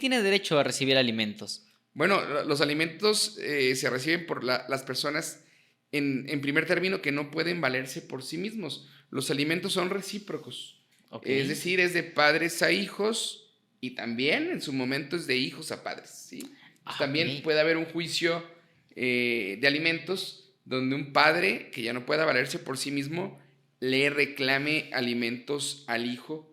tiene derecho a recibir alimentos? Bueno, los alimentos se reciben por las personas en primer término que no pueden valerse por sí mismos. Los alimentos son recíprocos, Ok. es decir, es de padres a hijos y también en su momento es de hijos a padres, ¿sí? Entonces, Ah, ok. también puede haber un juicio de alimentos donde un padre que ya no pueda valerse por sí mismo le reclame alimentos al hijo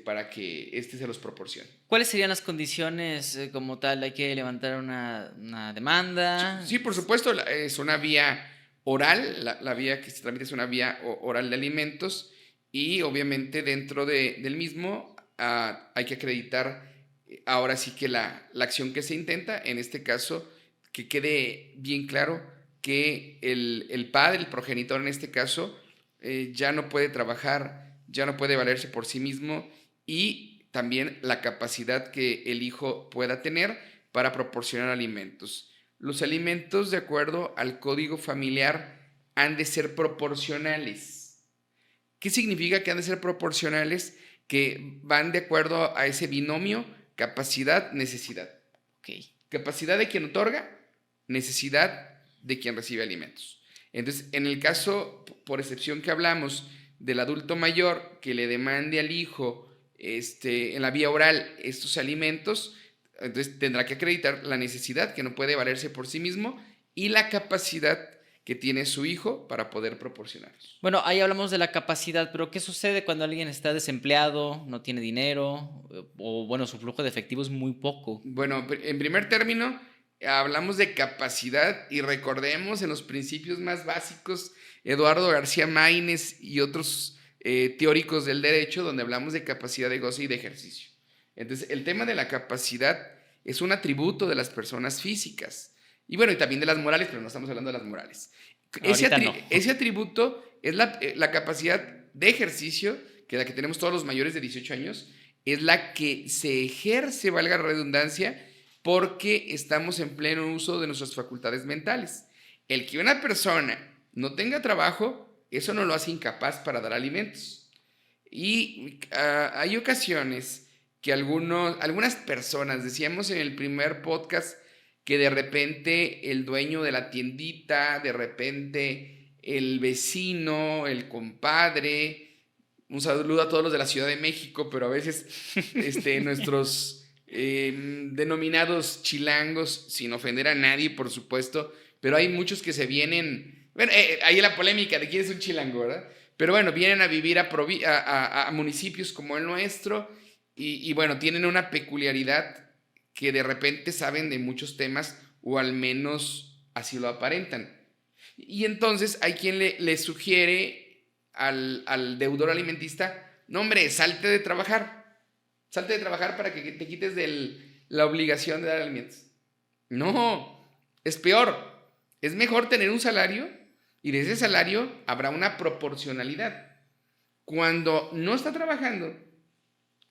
para que éste se los proporcione. ¿Cuáles serían las condiciones como tal? ¿Hay que levantar una demanda? Sí, por supuesto, es una vía oral, la vía que se tramita es una vía oral de alimentos y obviamente dentro del mismo hay que acreditar ahora sí que la acción que se intenta, en este caso, que quede bien claro que el padre, el progenitor en este caso, ya no puede trabajar, ya no puede valerse por sí mismo y también la capacidad que el hijo pueda tener para proporcionar alimentos. Los alimentos, de acuerdo al código familiar, han de ser proporcionales. ¿Qué significa que han de ser proporcionales? Que van de acuerdo a ese binomio capacidad-necesidad. Ok. Capacidad de quien otorga, necesidad de quien recibe alimentos. Entonces, en el caso, por excepción que hablamos, del adulto mayor que le demande al hijo en la vía oral estos alimentos, entonces tendrá que acreditar la necesidad, que no puede valerse por sí mismo, y la capacidad que tiene su hijo para poder proporcionarlos. Bueno, ahí hablamos de la capacidad, pero ¿qué sucede cuando alguien está desempleado, no tiene dinero, o bueno, su flujo de efectivo es muy poco? Bueno, en primer término, hablamos de capacidad y recordemos en los principios más básicos, Eduardo García Maínez y otros teóricos del derecho, donde hablamos de capacidad de goce y de ejercicio. Entonces, el tema de la capacidad es un atributo de las personas físicas. Y bueno, y también de las morales, pero no estamos hablando de las morales. Ahorita no. Ese atributo es la capacidad de ejercicio, que es la que tenemos todos los mayores de 18 años, es la que se ejerce, valga la redundancia, porque estamos en pleno uso de nuestras facultades mentales. El que una persona no tenga trabajo, eso no lo hace incapaz para dar alimentos. Y hay ocasiones que algunas personas, decíamos en el primer podcast, que de repente el dueño de la tiendita, de repente el vecino, el compadre, un saludo a todos los de la Ciudad de México, pero a veces nuestros denominados chilangos, sin ofender a nadie, por supuesto, pero hay muchos que se vienen, bueno, ahí la polémica de quién es un chilango, ¿verdad? Pero bueno, vienen a vivir a municipios como el nuestro y bueno, tienen una peculiaridad que de repente saben de muchos temas o al menos así lo aparentan. Y entonces hay quien le sugiere al deudor alimentista, no hombre, salte de trabajar para que te quites de la obligación de dar alimentos. No, es peor, es mejor tener un salario y de ese salario habrá una proporcionalidad. Cuando no está trabajando,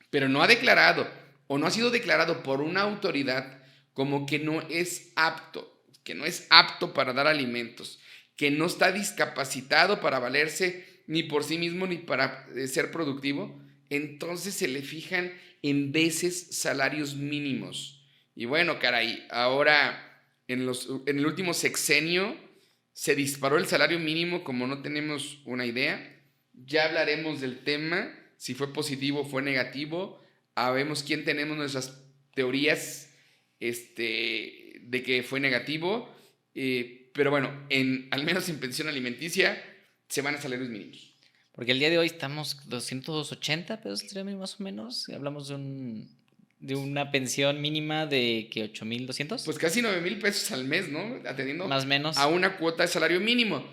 pero no ha declarado o no ha sido declarado por una autoridad como que no es apto para dar alimentos, que no está discapacitado para valerse ni por sí mismo ni para ser productivo, entonces se le fijan en veces salarios mínimos. Y bueno, caray, ahora en el último sexenio se disparó el salario mínimo como no tenemos una idea. Ya hablaremos del tema, si fue positivo o fue negativo. Habemos quién tenemos nuestras teorías de que fue negativo. Pero bueno, al menos en pensión alimenticia se van a salarios mínimos. Porque el día de hoy estamos 280 pesos más o menos. Hablamos de una pensión mínima de que 8,200. Pues casi 9,000 pesos al mes, ¿no? Atendiendo Más o menos. a una cuota de salario mínimo.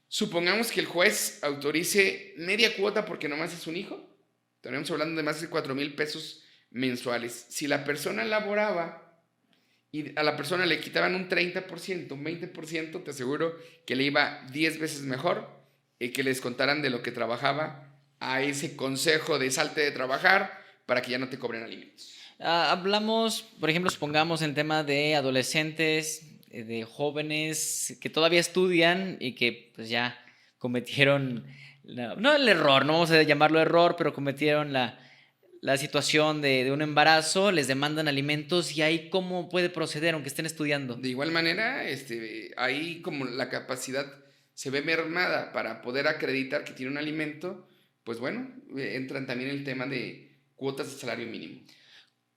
Supongamos que el juez autorice media cuota porque nomás es un hijo. Estaríamos hablando de más de 4,000 pesos mensuales. Si la persona laboraba y a la persona le quitaban un 30%, un 20%, te aseguro que le iba 10 veces mejor que le descontaran de lo que trabajaba a ese consejo de salte de trabajar para que ya no te cobren alimentos. Hablamos, por ejemplo, supongamos el tema de adolescentes, de jóvenes que todavía estudian y que pues ya cometieron, no el error, no vamos a llamarlo error, pero cometieron la situación de un embarazo, les demandan alimentos y ahí cómo puede proceder aunque estén estudiando. De igual manera, ahí como la capacidad se ve mermada para poder acreditar que tiene un alimento, pues bueno, entran también el tema de cuotas de salario mínimo.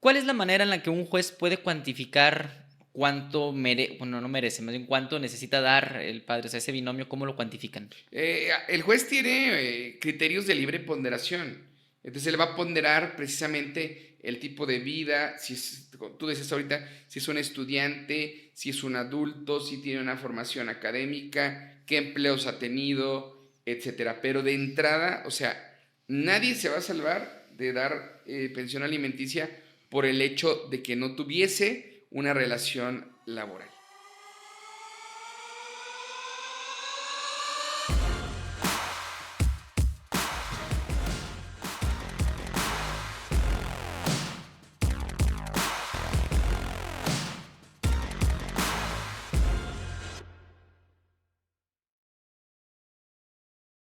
¿Cuál es la manera en la que un juez puede cuantificar cuánto bueno, no merece, más bien cuánto necesita dar el padre? O sea, ese binomio, ¿cómo lo cuantifican? El juez tiene criterios de libre ponderación. Entonces él va a ponderar precisamente el tipo de vida, si es, como tú decías ahorita, si es un estudiante, si es un adulto, si tiene una formación académica, qué empleos ha tenido, etcétera. Pero de entrada, o sea, nadie se va a salvar de dar pensión alimenticia por el hecho de que no tuviese una relación laboral.